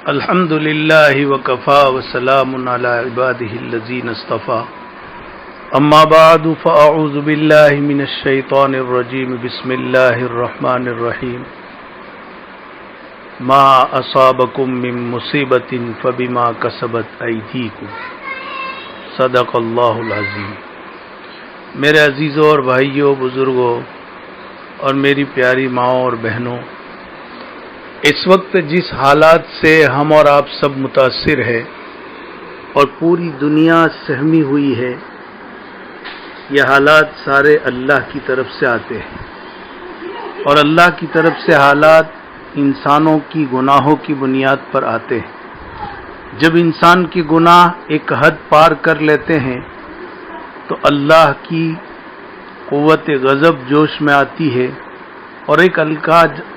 الحمد للہ وکفا وسلام علی عبادہ الذین اصطفى اما بعد فاعوذ باللہ من الشیطان الرجیم بسم اللہ الرحمن الرحیم ما اصابکم من مصیبت فبما کسبت ایدیکم صدق اللہ العظیم۔ میرے عزیزوں اور بھائیوں، بزرگوں اور میری پیاری ماؤں اور بہنوں، اس وقت جس حالات سے ہم اور آپ سب متاثر ہے اور پوری دنیا سہمی ہوئی ہے، یہ حالات سارے اللہ کی طرف سے آتے ہیں، اور اللہ کی طرف سے حالات انسانوں کی گناہوں کی بنیاد پر آتے ہیں۔ جب انسان کے گناہ ایک حد پار کر لیتے ہیں تو اللہ کی قوت غضب جوش میں آتی ہے اور ایک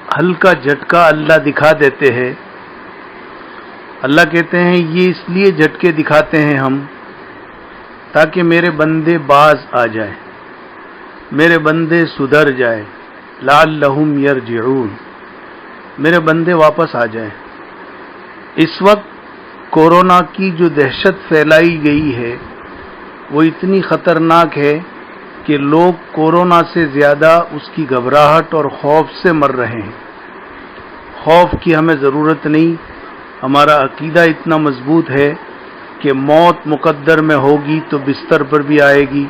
ہلکا جھٹکا اللہ دکھا دیتے ہیں۔ اللہ کہتے ہیں یہ اس لیے جھٹکے دکھاتے ہیں ہم تاکہ میرے بندے باز آ جائیں، میرے بندے سدھر جائیں، لعلہم یرجعون، میرے بندے واپس آ جائیں۔ اس وقت کورونا کی جو دہشت پھیلائی گئی ہے وہ اتنی خطرناک ہے کہ لوگ کورونا سے زیادہ اس کی گھبراہٹ اور خوف سے مر رہے ہیں۔ خوف کی ہمیں ضرورت نہیں، ہمارا عقیدہ اتنا مضبوط ہے کہ موت مقدر میں ہوگی تو بستر پر بھی آئے گی،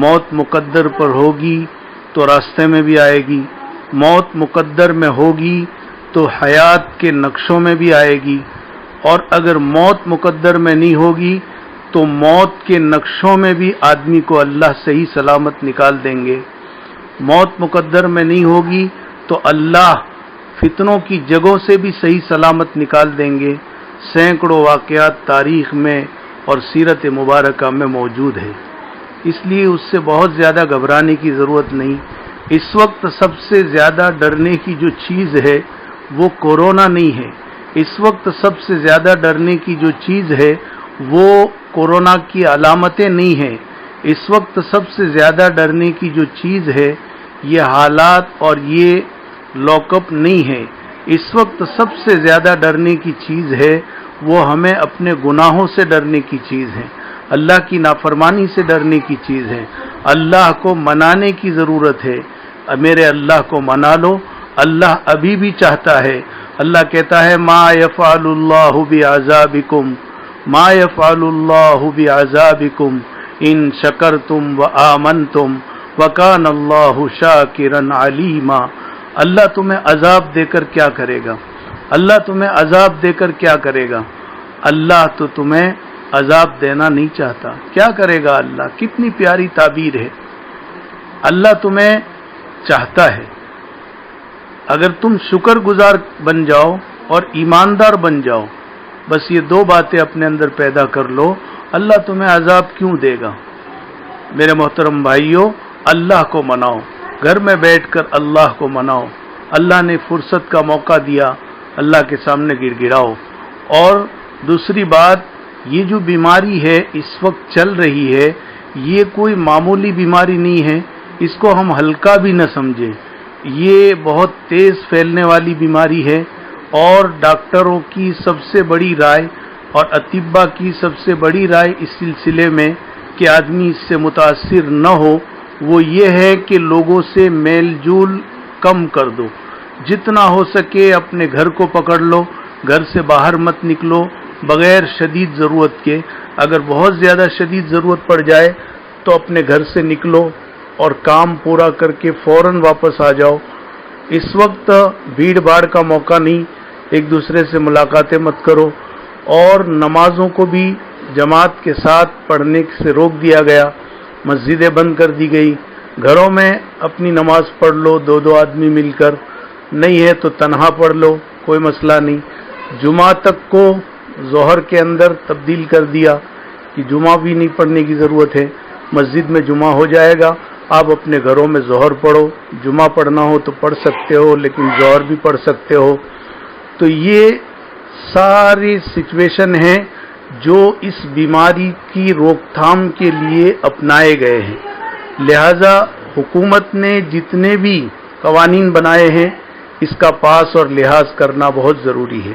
موت مقدر پر ہوگی تو راستے میں بھی آئے گی، موت مقدر میں ہوگی تو حیات کے نقشوں میں بھی آئے گی، اور اگر موت مقدر میں نہیں ہوگی تو موت کے نقشوں میں بھی آدمی کو اللہ صحیح سلامت نکال دیں گے۔ موت مقدر میں نہیں ہوگی تو اللہ فتنوں کی جگہوں سے بھی صحیح سلامت نکال دیں گے۔ سینکڑوں واقعات تاریخ میں اور سیرت مبارکہ میں موجود ہے، اس لیے اس سے بہت زیادہ گھبرانے کی ضرورت نہیں۔ اس وقت سب سے زیادہ ڈرنے کی جو چیز ہے وہ کورونا نہیں ہے، اس وقت سب سے زیادہ ڈرنے کی جو چیز ہے وہ کورونا کی علامتیں نہیں ہیں، اس وقت سب سے زیادہ ڈرنے کی جو چیز ہے یہ حالات اور یہ لاک اپ نہیں ہے، اس وقت سب سے زیادہ ڈرنے کی چیز ہے وہ ہمیں اپنے گناہوں سے ڈرنے کی چیز ہے، اللہ کی نافرمانی سے ڈرنے کی چیز ہے، اللہ کو منانے کی ضرورت ہے۔ میرے اللہ کو منا لو، اللہ ابھی بھی چاہتا ہے۔ اللہ کہتا ہے ما یفعل اللہ بعذابکم ما یفعل اللہ بعذابکم ان شکرتم وآمنتم وکان اللہ شاکرا علیما۔ اللہ تمہیں عذاب دے کر کیا کرے گا؟ اللہ تمہیں عذاب دے کر کیا کرے گا؟ اللہ تو تمہیں عذاب دینا نہیں چاہتا، کیا کرے گا اللہ؟ کتنی پیاری تعبیر ہے۔ اللہ تمہیں چاہتا ہے، اگر تم شکر گزار بن جاؤ اور ایماندار بن جاؤ، بس یہ دو باتیں اپنے اندر پیدا کر لو، اللہ تمہیں عذاب کیوں دے گا؟ میرے محترم بھائیوں، اللہ کو مناؤ، گھر میں بیٹھ کر اللہ کو مناؤ، اللہ نے فرصت کا موقع دیا، اللہ کے سامنے گر گراؤ۔ اور دوسری بات، یہ جو بیماری ہے اس وقت چل رہی ہے یہ کوئی معمولی بیماری نہیں ہے، اس کو ہم ہلکا بھی نہ سمجھیں، یہ بہت تیز پھیلنے والی بیماری ہے، اور ڈاکٹروں کی سب سے بڑی رائے اور اطباء کی سب سے بڑی رائے اس سلسلے میں کہ آدمی اس سے متاثر نہ ہو وہ یہ ہے کہ لوگوں سے میل جول کم کر دو، جتنا ہو سکے اپنے گھر کو پکڑ لو، گھر سے باہر مت نکلو بغیر شدید ضرورت کے، اگر بہت زیادہ شدید ضرورت پڑ جائے تو اپنے گھر سے نکلو اور کام پورا کر کے فوراً واپس آ جاؤ۔ اس وقت بھیڑ بھاڑ کا موقع نہیں، ایک دوسرے سے ملاقاتیں مت کرو، اور نمازوں کو بھی جماعت کے ساتھ پڑھنے سے روک دیا گیا، مسجدیں بند کر دی گئی، گھروں میں اپنی نماز پڑھ لو دو دو آدمی مل کر، نہیں ہے تو تنہا پڑھ لو، کوئی مسئلہ نہیں۔ جمعہ تک کو ظہر کے اندر تبدیل کر دیا کہ جمعہ بھی نہیں پڑھنے کی ضرورت ہے، مسجد میں جمعہ ہو جائے گا، آپ اپنے گھروں میں ظہر پڑھو، جمعہ پڑھنا ہو تو پڑھ سکتے ہو لیکن ظہر بھی پڑھ سکتے ہو۔ تو یہ ساری سچویشن ہیں جو اس بیماری کی روک تھام کے لیے اپنائے گئے ہیں، لہذا حکومت نے جتنے بھی قوانین بنائے ہیں اس کا پاس اور لحاظ کرنا بہت ضروری ہے۔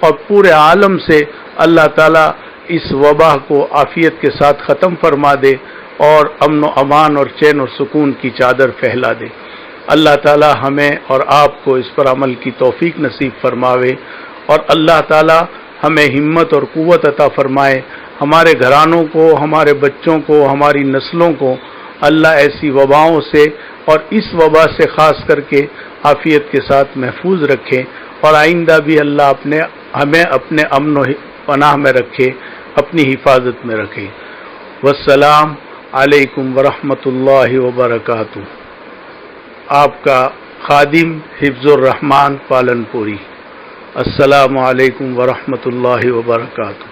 اور پورے عالم سے اللہ تعالیٰ اس وبا کو عافیت کے ساتھ ختم فرما دے اور امن و امان اور چین اور سکون کی چادر پھیلا دے۔ اللہ تعالیٰ ہمیں اور آپ کو اس پر عمل کی توفیق نصیب فرماوے، اور اللہ تعالیٰ ہمیں ہمت اور قوت عطا فرمائے، ہمارے گھرانوں کو، ہمارے بچوں کو، ہماری نسلوں کو اللہ ایسی وباؤں سے اور اس وبا سے خاص کر کے عافیت کے ساتھ محفوظ رکھے، اور آئندہ بھی اللہ ہمیں اپنے امن و پناہ میں رکھے، اپنی حفاظت میں رکھے۔ والسلام علیکم ورحمۃ اللہ وبرکاتہ۔ آپ کا خادم حفظ الرحمان پالن پوری۔ السلام علیکم ورحمۃ اللہ وبرکاتہ۔